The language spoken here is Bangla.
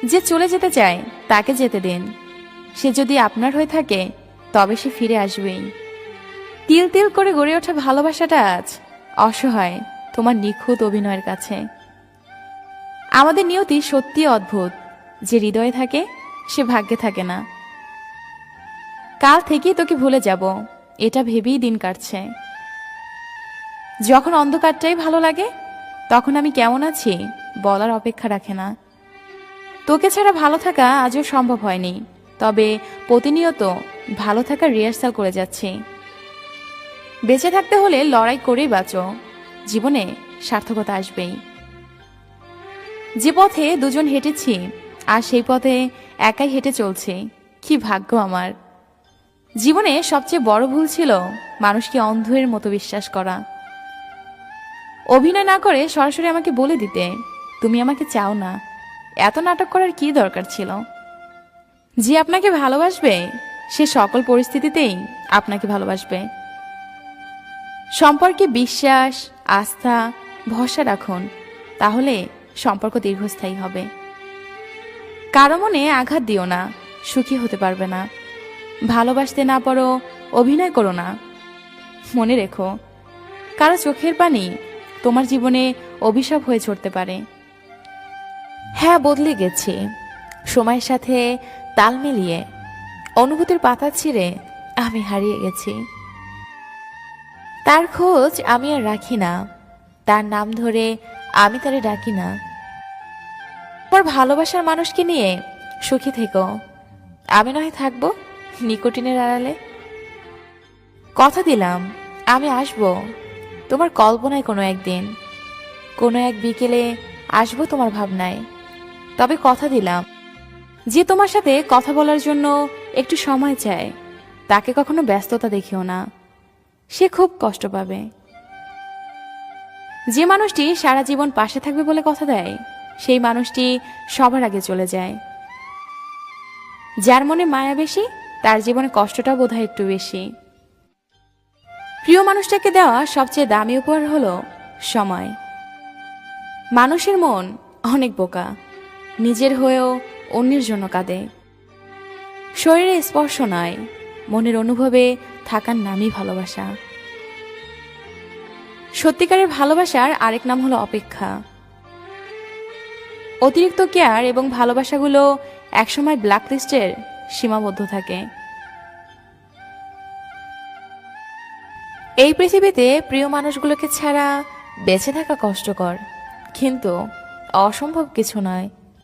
যে চলে যেতে চায় তাকে যেতে দিন। সে যদি আপনার হয়ে থাকে তবে সে ফিরে আসবেই। তিল তিল করে গড়ে ওঠা ভালোবাসাটা আজ অসহায় তোমার নিখুঁত অভিনয়ের কাছে। আমাদের নিয়তি সত্যি অদ্ভুত, যে হৃদয়ে থাকে সে ভাগ্যে থাকে না। কাল থেকেই তোকে ভুলে যাব এটা ভেবেই দিন কাটছে। যখন অন্ধকারটাই ভালো লাগে তখন আমি কেমন আছি বলার অপেক্ষা রাখে না। তোকে ছাড়া ভালো থাকা আজও সম্ভব হয়নি, তবে প্রতিনিয়ত ভালো থাকার রিহার্সাল করে যাচ্ছি। বেঁচে থাকতে হলে লড়াই করেই বাঁচো, জীবনে সার্থকতা আসবেই। যে পথে দুজন হেঁটেছি আর সেই পথে একাই হেঁটে চলছি, কি ভাগ্য আমার। জীবনে সবচেয়ে বড় ভুল ছিল মানুষকে অন্ধের মতো বিশ্বাস করা। অভিনয় না করে সরাসরি আমাকে বলে দিতে তুমি আমাকে চাও না। এত নাটক করার কি দরকার ছিল? যে আপনাকে ভালোবাসবে সে সকল পরিস্থিতিতেই আপনাকে ভালোবাসবে। সম্পর্কে বিশ্বাস, আস্থা, ভরসা রাখুন, তাহলে সম্পর্ক দীর্ঘস্থায়ী হবে। কারো মনে আঘাত দিও না, সুখী হতে পারবে না। ভালোবাসতে না পারো, অভিনয় করো না। মনে রেখো, কারো চোখের পানি তোমার জীবনে অভিশাপ হয়ে ছড়তে পারে। হ্যাঁ, বদলে গেছি সময়ের সাথে তাল মিলিয়ে। অনুভূতির পাতা ছিঁড়ে আমি হারিয়ে গেছি। তার খোঁজ আমি আর রাখি না, তার নাম ধরে আমি তারে ডাকি না। তোমার ভালোবাসার মানুষকে নিয়ে সুখী থেকো, আমি নয় থাকবো নিকোটিনের আড়ালে। কথা দিলাম আমি আসবো তোমার কল্পনায় কোনো একদিন, কোনো এক বিকেলে আসবো তোমার ভাবনায়। তবে কথা দিলাম, যে তোমার সাথে কথা বলার জন্য একটু সময় চায় তাকে কখনো ব্যস্ততা দেখিও না, সে খুব কষ্ট পাবে। যে মানুষটি সারা জীবন পাশে থাকবে বলে কথা দেয় সেই মানুষটি সবার আগে চলে যায়। যার মনে মায়া বেশি তার জীবনে কষ্টটা বোধহয় একটু বেশি। প্রিয় মানুষটাকে দেওয়া সবচেয়ে দামি উপহার হলো সময়। মানুষের মন অনেক বোকা, নিজের হয়েও অন্যের জন্য কাঁদে। শরীরে স্পর্শ নয়, মনের অনুভবে থাকার নামই ভালোবাসা। সত্যিকারের ভালোবাসার আরেক নাম হলো অপেক্ষা। অতিরিক্ত কেয়ার এবং ভালোবাসাগুলো একসময় ব্ল্যাকলিস্টের সীমাবদ্ধ থাকে। এই পৃথিবীতে প্রিয় মানুষগুলোকে ছাড়া বেঁচে থাকা কষ্টকর, কিন্তু অসম্ভব কিছু নয়।